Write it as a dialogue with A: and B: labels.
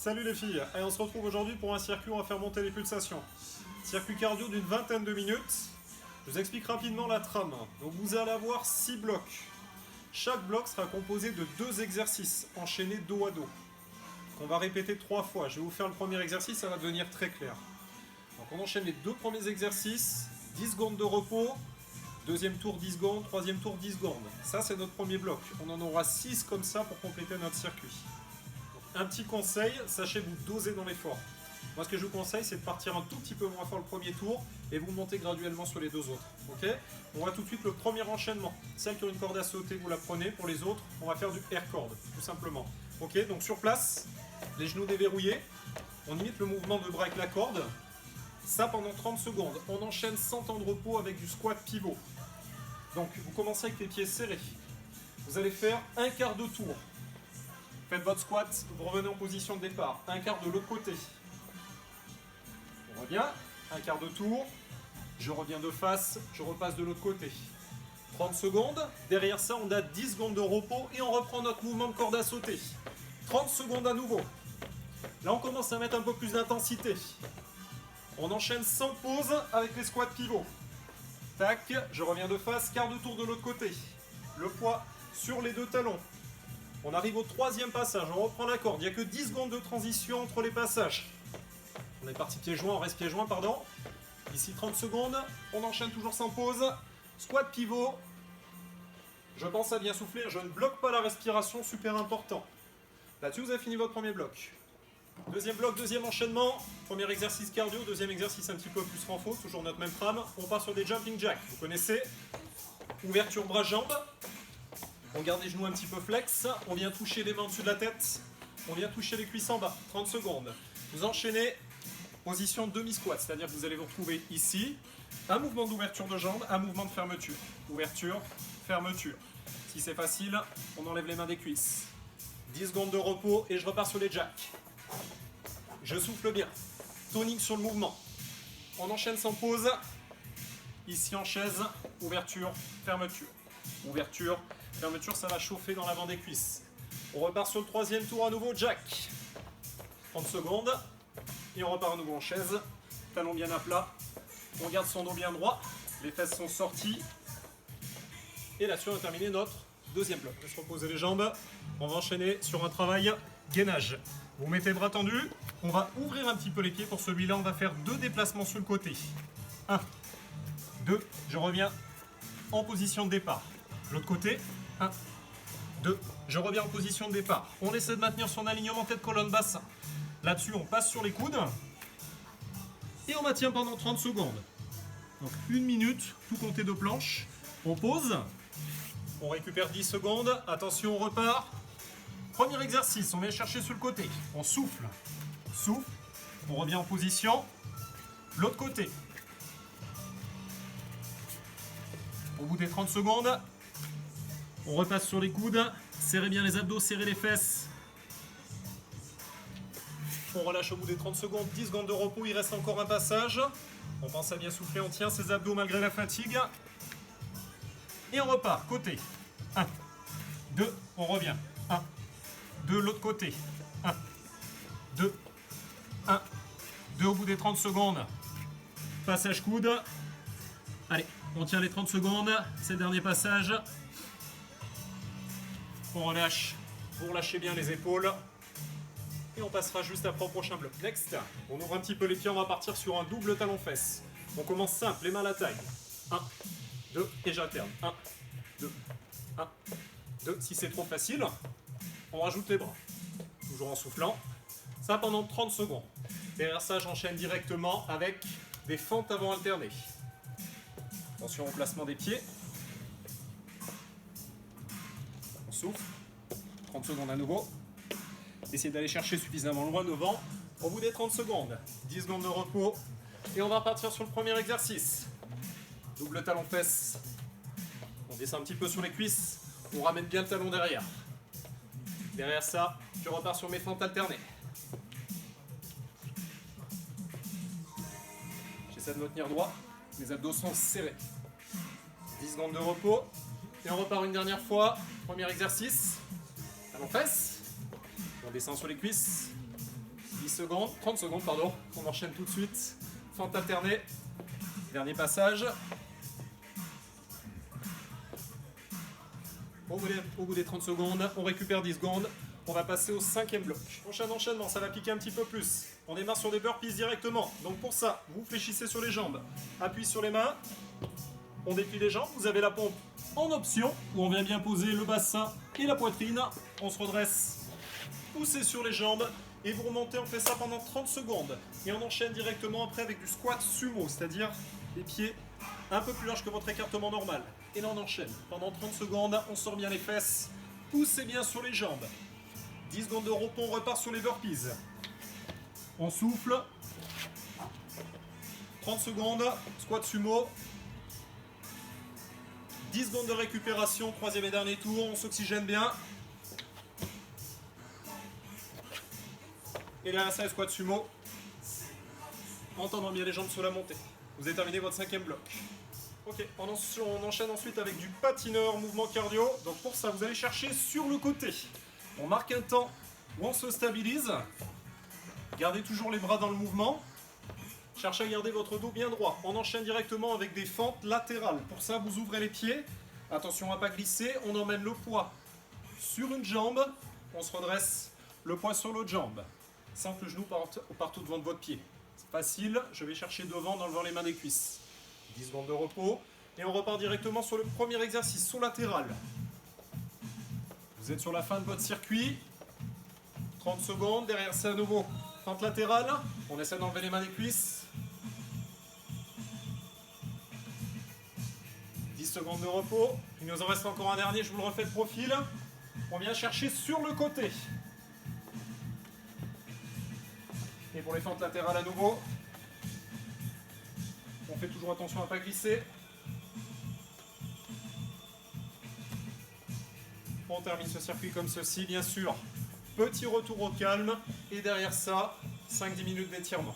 A: Salut les filles, et on se retrouve aujourd'hui pour un circuit où on va faire monter les pulsations. Circuit cardio d'une vingtaine de minutes. Je vous explique rapidement la trame. Donc vous allez avoir 6 blocs. Chaque bloc sera composé de 2 exercices enchaînés dos à dos, qu'on va répéter 3 fois. Je vais vous faire le premier exercice, ça va devenir très clair. Donc on enchaîne les 2 premiers exercices, 10 secondes de repos, deuxième tour 10 secondes, troisième tour 10 secondes. Ça c'est notre premier bloc. On en aura 6 comme ça pour compléter notre circuit. Un petit conseil, sachez vous doser dans l'effort. Moi ce que je vous conseille c'est de partir un tout petit peu moins fort le premier tour et vous montez graduellement sur les 2 autres. Ok, on voit tout de suite le premier enchaînement. Celles qui ont une corde à sauter, vous la prenez. Pour les autres, on va faire du air cord, tout simplement. Ok, donc sur place, les genoux déverrouillés, on imite le mouvement de bras avec la corde. Ça pendant 30 secondes. On enchaîne sans temps de repos avec du squat pivot. Donc vous commencez avec les pieds serrés. Vous allez faire un quart de tour. Faites votre squat, vous revenez en position de départ. Un quart de l'autre côté. On revient, un quart de tour. Je reviens de face, je repasse de l'autre côté. 30 secondes. Derrière ça, on a 10 secondes de repos et on reprend notre mouvement de corde à sauter. 30 secondes à nouveau. Là, on commence à mettre un peu plus d'intensité. On enchaîne sans pause avec les squats pivots. Tac, je reviens de face, quart de tour de l'autre côté. Le poids sur les 2 talons. On arrive au 3e passage, on reprend la corde. Il n'y a que 10 secondes de transition entre les passages. On est parti pieds joints, on reste pieds joints, pardon. Ici 30 secondes, on enchaîne toujours sans pause. Squat pivot. Je pense à bien souffler, je ne bloque pas la respiration, super important. Là-dessus, vous avez fini votre premier bloc. Deuxième bloc, deuxième enchaînement. Premier exercice cardio, deuxième exercice un petit peu plus renfort, toujours notre même trame. On part sur des jumping jacks, vous connaissez. Ouverture bras-jambes. On garde les genoux un petit peu flex. On vient toucher les mains au-dessus de la tête. On vient toucher les cuisses en bas. 30 secondes. Vous enchaînez position demi-squat, c'est-à-dire que vous allez vous retrouver ici. Un mouvement d'ouverture de jambes, un mouvement de fermeture. Ouverture, fermeture. Si c'est facile, on enlève les mains des cuisses. 10 secondes de repos et je repars sur les jacks. Je souffle bien. Tonique sur le mouvement. On enchaîne sans pause. Ici en chaise, ouverture, fermeture. Ouverture, fermeture, ça va chauffer dans l'avant des cuisses. On repart sur le 3e tour à nouveau, jack. 30 secondes. Et on repart à nouveau en chaise. Talon bien à plat. On garde son dos bien droit. Les fesses sont sorties. Et là-dessus, on a terminé notre deuxième bloc. On va se reposer les jambes. On va enchaîner sur un travail gainage. Vous mettez les bras tendus. On va ouvrir un petit peu les pieds. Pour celui-là, on va faire 2 déplacements sur le côté. 1, 2. Je reviens en position de départ. L'autre côté. 1, 2. Je reviens en position de départ. On essaie de maintenir son alignement tête-colonne bassin. Là-dessus, on passe sur les coudes. Et on maintient pendant 30 secondes. Donc 1 minute, tout compté de planches. On pose. On récupère 10 secondes. Attention, on repart. Premier exercice, on vient chercher sur le côté. On souffle. Souffle. On revient en position. L'autre côté. Au bout des 30 secondes, on repasse sur les coudes. Serrez bien les abdos, serrez les fesses. On relâche au bout des 30 secondes, 10 secondes de repos, il reste encore un passage. On pense à bien souffler, on tient ses abdos malgré la fatigue. Et on repart, côté. 1, 2, on revient. 1, 2, l'autre côté. 1, 2, 1, 2 au bout des 30 secondes. Passage coude. Allez, on tient les 30 secondes, c'est le dernier passage. On relâche pour lâcher bien les épaules. Et on passera juste après au prochain bloc. Next, on ouvre un petit peu les pieds, on va partir sur un double talon-fesse. On commence simple, les mains à la taille. 1, 2, et j'alterne. 1, 2, 1, 2. Si c'est trop facile, on rajoute les bras. Toujours en soufflant. Ça pendant 30 secondes. Derrière ça, j'enchaîne directement avec des fentes avant alternées. Attention au placement des pieds. On souffle. 30 secondes à nouveau. Essayez d'aller chercher suffisamment loin devant. Au bout des 30 secondes, 10 secondes de repos. Et on va repartir sur le premier exercice. Double talon-fesse. On descend un petit peu sur les cuisses. On ramène bien le talon derrière. Derrière ça, je repars sur mes fentes alternées. J'essaie de me tenir droit. Mes abdos sont serrés. 10 secondes de repos. Et on repart une dernière fois. Premier exercice. Talon-fesse. On descend sur les cuisses. 10 secondes, 30 secondes, pardon. On enchaîne tout de suite. Fente alternée. Dernier passage. Au bout des 30 secondes, on récupère 10 secondes. On va passer au 5e bloc. Prochain enchaînement, ça va piquer un petit peu plus. On démarre sur des burpees directement. Donc pour ça, vous fléchissez sur les jambes. Appui sur les mains. On déplie les jambes. Vous avez la pompe en option, où on vient bien poser le bassin et la poitrine. On se redresse. Poussez sur les jambes. Et vous remontez, on fait ça pendant 30 secondes. Et on enchaîne directement après avec du squat sumo, c'est-à-dire les pieds un peu plus larges que votre écartement normal. Et là on enchaîne. Pendant 30 secondes, on sort bien les fesses. Poussez bien sur les jambes. 10 secondes de repos, on repart sur les burpees. On souffle. 30 secondes, squat sumo. 10 secondes de récupération, troisième et dernier tour, on s'oxygène bien. Et là, ça, squat sumo. En tendant bien les jambes sur la montée. Vous avez terminé votre 5e bloc. Ok, on enchaîne ensuite avec du patineur, mouvement cardio. Donc pour ça, vous allez chercher sur le côté. On marque un temps où on se stabilise. Gardez toujours les bras dans le mouvement. Cherchez à garder votre dos bien droit. On enchaîne directement avec des fentes latérales. Pour ça, vous ouvrez les pieds. Attention à ne pas glisser. On emmène le poids sur une jambe. On se redresse le poids sur l'autre jambe. Sans que le genou parte devant de votre pied. C'est facile. Je vais chercher devant en enlevant les mains des cuisses. 10 secondes de repos. Et on repart directement sur le premier exercice, saut latéral. Vous êtes sur la fin de votre circuit. 30 secondes. Derrière, c'est à nouveau fente latérale. On essaie d'enlever les mains des cuisses. 10 secondes de repos. Il nous en reste encore un dernier, je vous le refais de profil. On vient chercher sur le côté. Et pour les fentes latérales à nouveau. On fait toujours attention à ne pas glisser. On termine ce circuit comme ceci, bien sûr. Petit retour au calme. Et derrière ça, 5-10 minutes d'étirement.